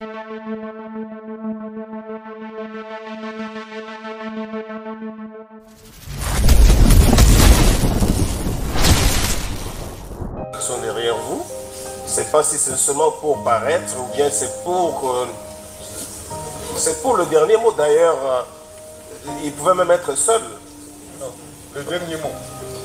Sont derrière vous. Je ne sais pas si c'est seulement pour paraître ou bien c'est pour le dernier mot. D'ailleurs, il pouvait même être seul. Non, le dernier mot.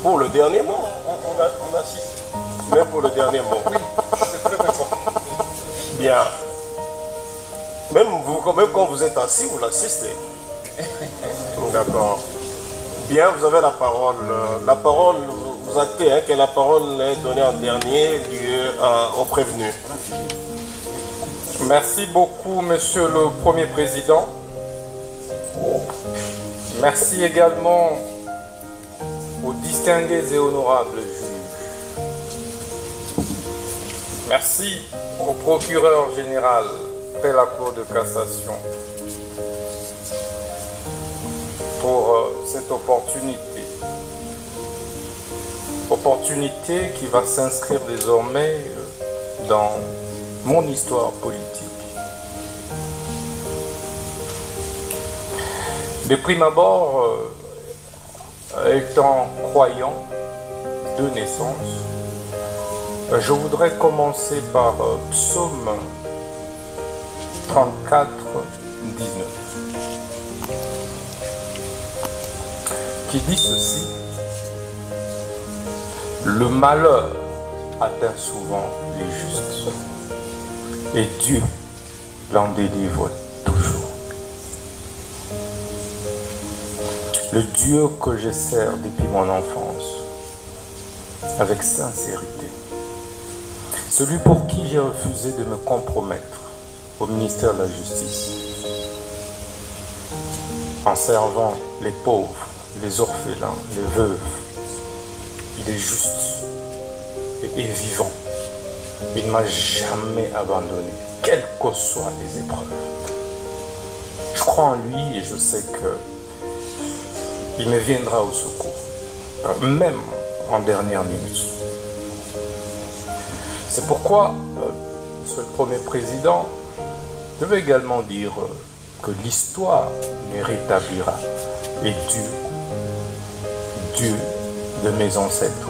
Pour le dernier mot. On assiste. Mais pour le dernier mot. Oui, c'est très important. Bien. Même quand vous êtes assis, vous l'assistez. D'accord. Bien, vous avez la parole. La parole, vous actez que la parole est donnée en dernier lieu au prévenu. Merci beaucoup, Monsieur le Premier Président. Merci également aux distingués et honorables juges. Merci au procureur général près la Cour de cassation pour cette opportunité. Opportunité qui va s'inscrire désormais dans mon histoire politique. De prime abord, étant croyant de naissance, je voudrais commencer par Psaume 34, 19, qui dit ceci: le malheur atteint souvent les justes, et Dieu l'en délivre toujours. Le Dieu que je sers depuis mon enfance, avec sincérité, celui pour qui j'ai refusé de me compromettre au ministère de la Justice, en servant les pauvres, les orphelins, les veuves. Il est juste et vivant. Il ne m'a jamais abandonné, quelles que soient les épreuves. Je crois en lui et je sais qu'il me viendra au secours, même en dernière minute. C'est pourquoi, Monsieur le Premier Président, je veux également dire que l'histoire me rétablira et Dieu de mes ancêtres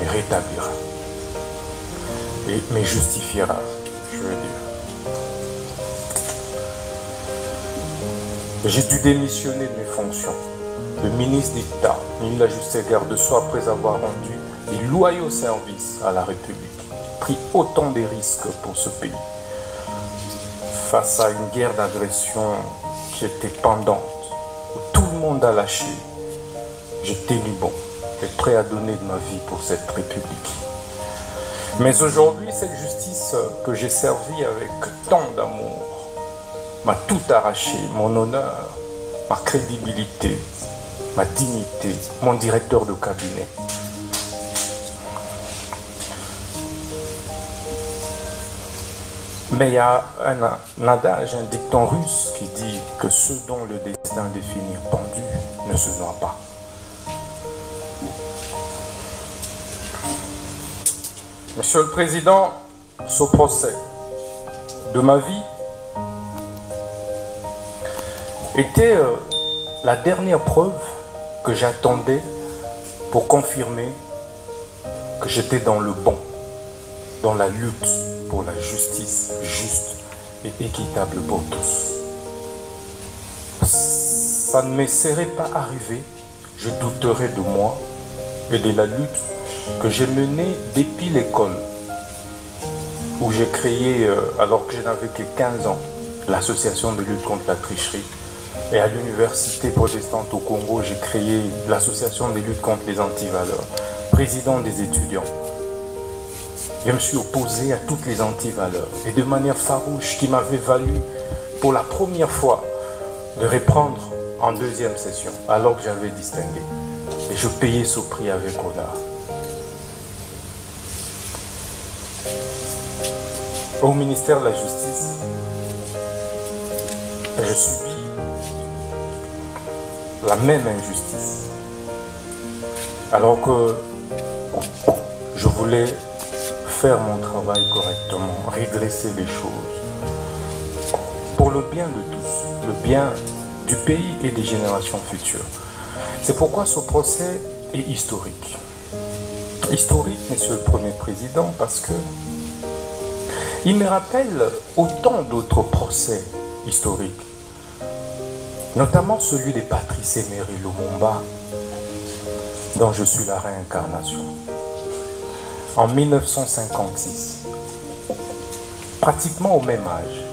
me rétablira et me justifiera, je veux dire. J'ai dû démissionner de mes fonctions de ministre d'État, ministre de la Justice et garde-sceau après avoir rendu des loyaux services à la République, pris autant de risques pour ce pays. Face à une guerre d'agression qui était pendante, où tout le monde a lâché, j'ai tenu bon et prêt à donner de ma vie pour cette République. Mais aujourd'hui, cette justice que j'ai servie avec tant d'amour m'a tout arraché, mon honneur, ma crédibilité, ma dignité, mon directeur de cabinet. Mais il y a un adage, un dicton russe qui dit que ceux dont le destin est défini pendu ne se noient pas. Monsieur le Président, ce procès de ma vie était la dernière preuve que j'attendais pour confirmer que j'étais dans le bon, dans la lutte pour la justice juste et équitable pour tous. Ça ne me serait pas arrivé, je douterais de moi et de la lutte que j'ai menée depuis l'école, où j'ai créé, alors que je n'avais que 15 ans, l'association de lutte contre la tricherie. Et à l'université protestante au Congo, j'ai créé l'association de lutte contre les antivaleurs, président des étudiants. Je me suis opposé à toutes les antivaleurs et de manière farouche qui m'avait valu pour la première fois de reprendre en deuxième session, alors que j'avais distingué. Et je payais ce prix avec honneur. Au ministère de la Justice, je subis la même injustice. Alors que je voulais faire mon travail correctement, redresser les choses, le bien de tous, le bien du pays et des générations futures. C'est pourquoi ce procès est historique. Historique, monsieur le Premier Président, parce que il me rappelle autant d'autres procès historiques, notamment celui des Patrice Emery Lumumba, dont je suis la réincarnation. En 1956, pratiquement au même âge,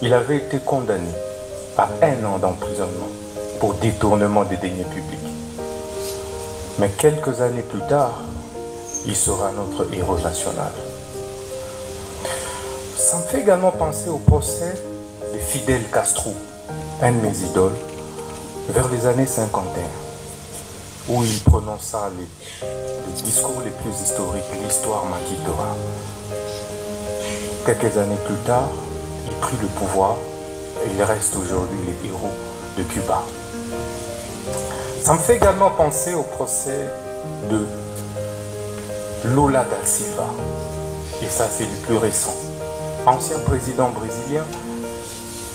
il avait été condamné à 1 an d'emprisonnement pour détournement des deniers publics. Mais quelques années plus tard, il sera notre héros national. Ça me fait également penser au procès de Fidel Castro, un de mes idoles, vers les années 51, où il prononça les discours les plus historiques, l'histoire m'acquittera. Quelques années plus tard, il prit le pouvoir et il reste aujourd'hui les héros de Cuba. Ça me fait également penser au procès de Lula da Silva, et ça c'est le plus récent. Ancien président brésilien,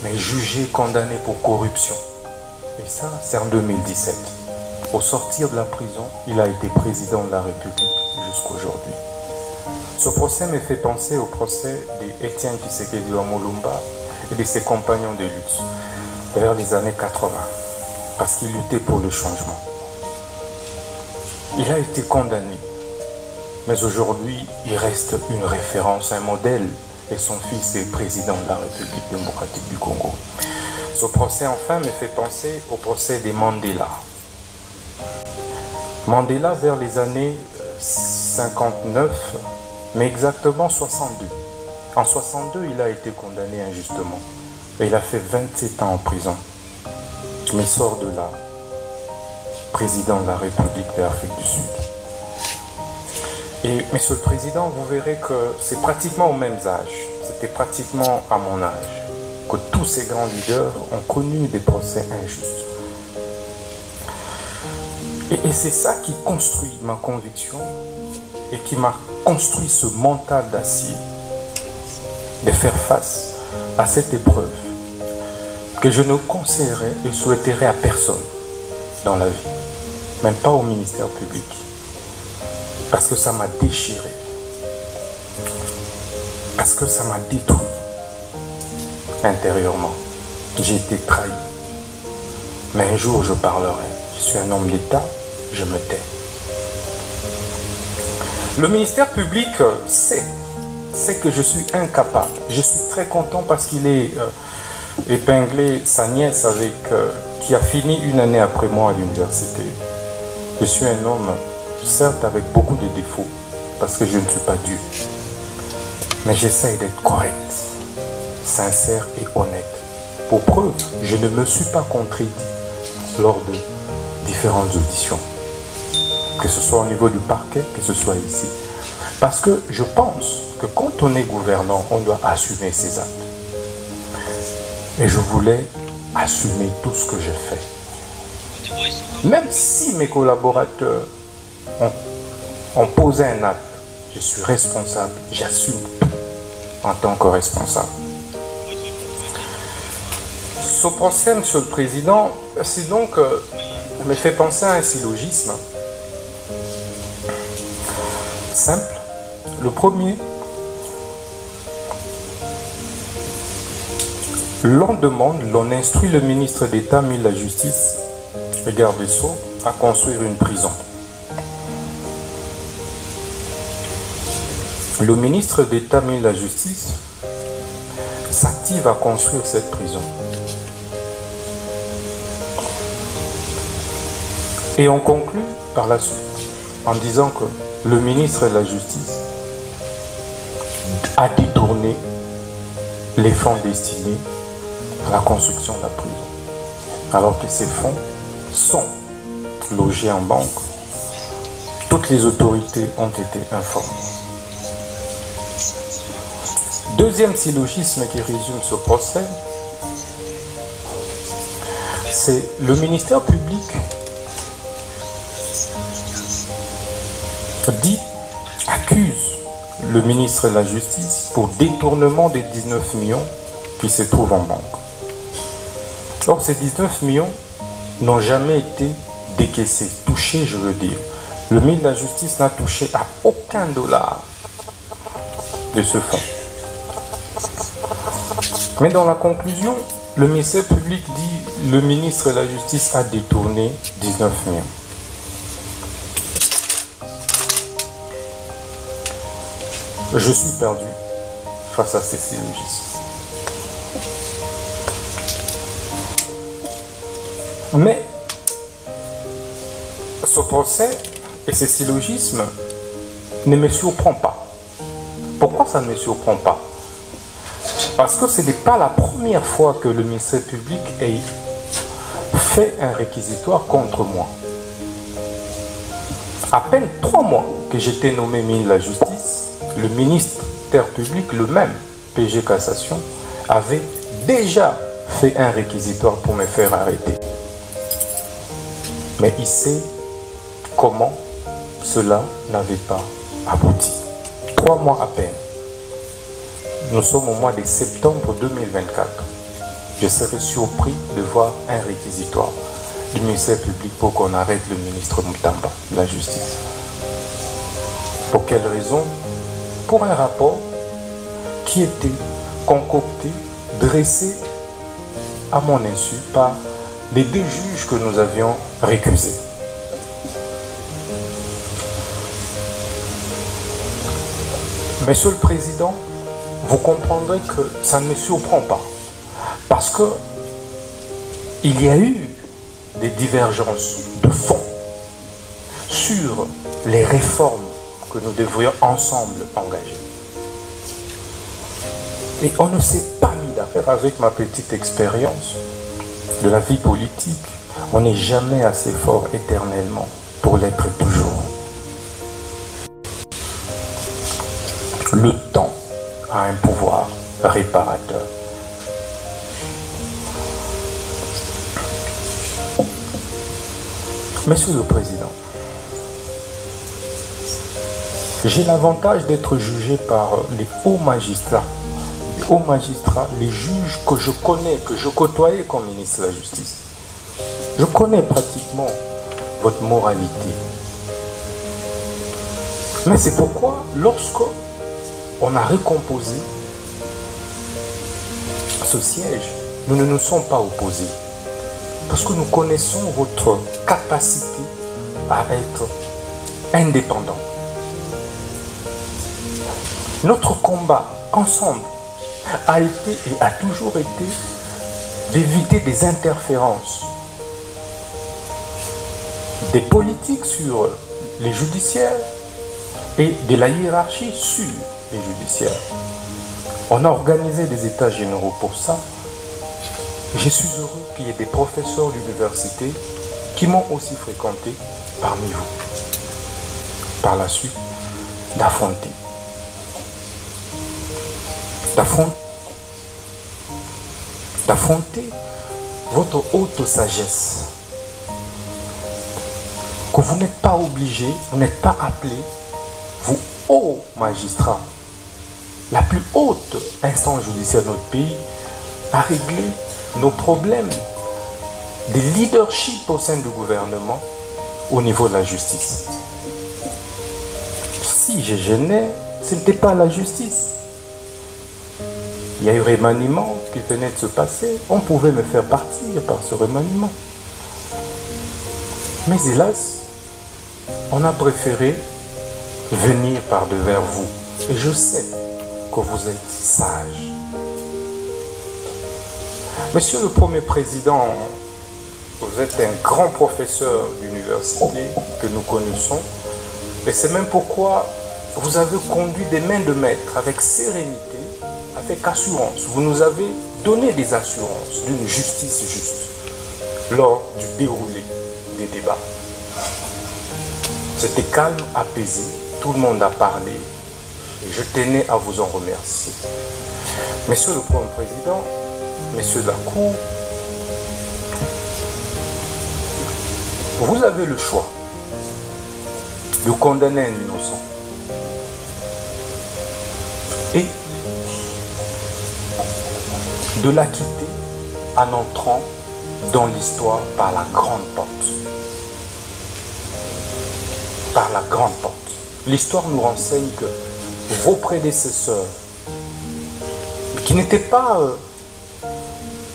mais jugé, condamné pour corruption. Et ça, c'est en 2017. Au sortir de la prison, il a été président de la République jusqu'aujourd'hui. Ce procès me fait penser au procès d'Étienne Tshisekedi Lumumba et de ses compagnons de lutte vers les années 80, parce qu'il luttait pour le changement. Il a été condamné, mais aujourd'hui, il reste une référence, un modèle, et son fils est président de la République démocratique du Congo. Ce procès, enfin, me fait penser au procès des Mandela. Mandela vers les années 59, mais exactement 62. En 62, il a été condamné injustement. Et il a fait 27 ans en prison. Mais sort de là, président de la République d'Afrique du Sud. Et, monsieur le Président, vous verrez que c'est pratiquement au même âge, c'était pratiquement à mon âge, que tous ces grands leaders ont connu des procès injustes. Et c'est ça qui construit ma conviction et qui m'a construit ce mental d'acier de faire face à cette épreuve que je ne conseillerais et souhaiterais à personne dans la vie, même pas au ministère public. Parce que ça m'a déchiré. Parce que ça m'a détruit intérieurement. J'ai été trahi. Mais un jour, je parlerai. Je suis un homme d'État, je me tais. Le ministère public sait que je suis incapable. Je suis très content parce qu'il est épinglé sa nièce qui a fini une année après moi à l'université. Je suis un homme, certes avec beaucoup de défauts, parce que je ne suis pas Dieu. Mais j'essaye d'être correct, sincère et honnête. Pour preuve, je ne me suis pas contredit lors de différentes auditions. Que ce soit au niveau du parquet, que ce soit ici. Parce que je pense que quand on est gouvernant, on doit assumer ses actes. Et je voulais assumer tout ce que j'ai fait. Même si mes collaborateurs ont posé un acte, je suis responsable, j'assume tout en tant que responsable. Ce procès, monsieur le Président, c'est donc, me fait penser à un syllogisme simple. Le premier, l'on demande, l'on instruit le ministre d'État, ministre de la Justice, le garde des Sceaux, à construire une prison. Le ministre d'État, ministre de la Justice, s'active à construire cette prison. Et on conclut par la suite en disant que le ministre de la Justice a détourné les fonds destinés à la construction de la prison, alors que ces fonds sont logés en banque. Toutes les autorités ont été informées. Deuxième syllogisme qui résume ce procès, c'est le ministère public accuse le ministre de la Justice pour détournement des 19 millions qui se trouvent en banque. Or, ces 19 millions n'ont jamais été décaissés, touchés, je veux dire. Le ministre de la Justice n'a touché à aucun dollar de ce fonds. Mais dans la conclusion, le ministère public dit le ministre de la Justice a détourné 19 millions. Je suis perdu face à ces syllogismes. Mais ce procès et ces syllogismes ne me surprend pas. Pourquoi ça ne me surprend pas? Parce que ce n'est pas la première fois que le ministère public ait fait un réquisitoire contre moi. À peine 3 mois que j'étais nommé ministre de la Justice, le ministère public, le même, PG Cassation, avait déjà fait un réquisitoire pour me faire arrêter. Mais il sait comment cela n'avait pas abouti. 3 mois à peine. Nous sommes au mois de septembre 2024. Je serais surpris de voir un réquisitoire du ministère public pour qu'on arrête le ministre Moutamba de la Justice. Pour quelle raison? Pour un rapport qui était concocté, dressé à mon insu par les 2 juges que nous avions récusés. Monsieur le Président, vous comprendrez que ça ne me surprend pas. Parce que il y a eu des divergences de fond sur les réformes que nous devrions ensemble engager. Et on ne s'est pas mis d'affaire. Avec ma petite expérience de la vie politique, on n'est jamais assez fort éternellement pour l'être toujours. Le temps a un pouvoir réparateur. Monsieur le Président, j'ai l'avantage d'être jugé par les hauts magistrats. Les hauts magistrats, les juges que je connais, que je côtoyais comme ministre de la Justice. Je connais pratiquement votre moralité. Mais c'est pourquoi, lorsque on a récomposé ce siège, nous ne nous sommes pas opposés. Parce que nous connaissons votre capacité à être indépendant. Notre combat ensemble a été et a toujours été d'éviter des interférences des politiques sur les judiciaires et de la hiérarchie sur les judiciaires. On a organisé des états généraux pour ça. Je suis heureux qu'il y ait des professeurs d'université qui m'ont aussi fréquenté parmi vous. Par la suite, d'affronter votre haute sagesse. Que vous n'êtes pas obligé, vous n'êtes pas appelé, vous hauts magistrats, la plus haute instance judiciaire de notre pays, à régler nos problèmes de leadership au sein du gouvernement au niveau de la justice. Si je gênais, ce n'était pas la justice. Il y a eu remaniement qui venait de se passer. On pouvait me faire partir par ce remaniement. Mais hélas, on a préféré venir par devers vous. Et je sais que vous êtes sage. Monsieur le Premier Président, vous êtes un grand professeur d'université que nous connaissons. Et c'est même pourquoi vous avez conduit des mains de maître avec sérénité, avec assurance. Vous nous avez donné des assurances d'une justice juste lors du déroulé des débats. C'était calme, apaisé, tout le monde a parlé et je tenais à vous en remercier. Monsieur le Premier Président, Messieurs de la Cour, vous avez le choix de condamner un innocent et de l'acquitter en entrant dans l'histoire par la grande porte. Par la grande porte. L'histoire nous renseigne que vos prédécesseurs, qui n'étaient pas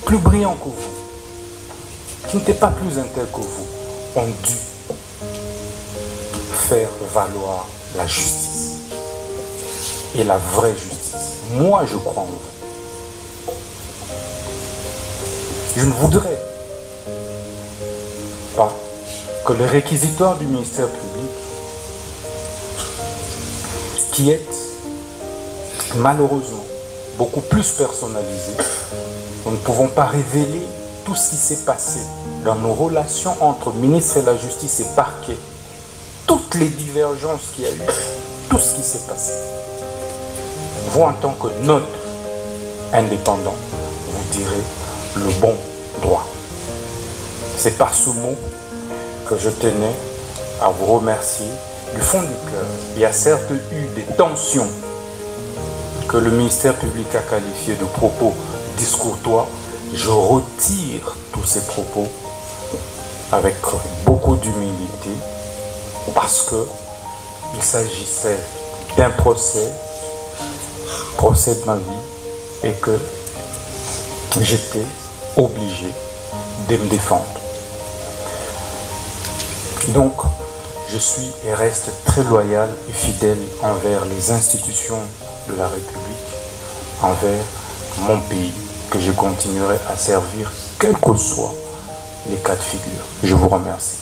plus brillants que vous, qui n'étaient pas plus intègres que vous, ont dû faire valoir la justice. Et la vraie justice. Moi, je crois en vous. Je ne voudrais pas que le réquisitoire du ministère public, qui est malheureusement beaucoup plus personnalisé, nous ne pouvons pas révéler tout ce qui s'est passé dans nos relations entre ministre de la Justice et parquet, toutes les divergences qu'il y a eu, tout ce qui s'est passé. Vous, en tant que neutre indépendant, vous direz le bon droit. C'est par ce mot que je tenais à vous remercier du fond du cœur. Il y a certes eu des tensions que le ministère public a qualifiées de propos discourtois. Je retire tous ces propos avec beaucoup d'humilité parce qu'il s'agissait d'un procès de ma vie et que j'étais obligé de me défendre. Donc, je suis et reste très loyal et fidèle envers les institutions de la République, envers mon pays, que je continuerai à servir, quels que soient les cas de figure. Je vous remercie.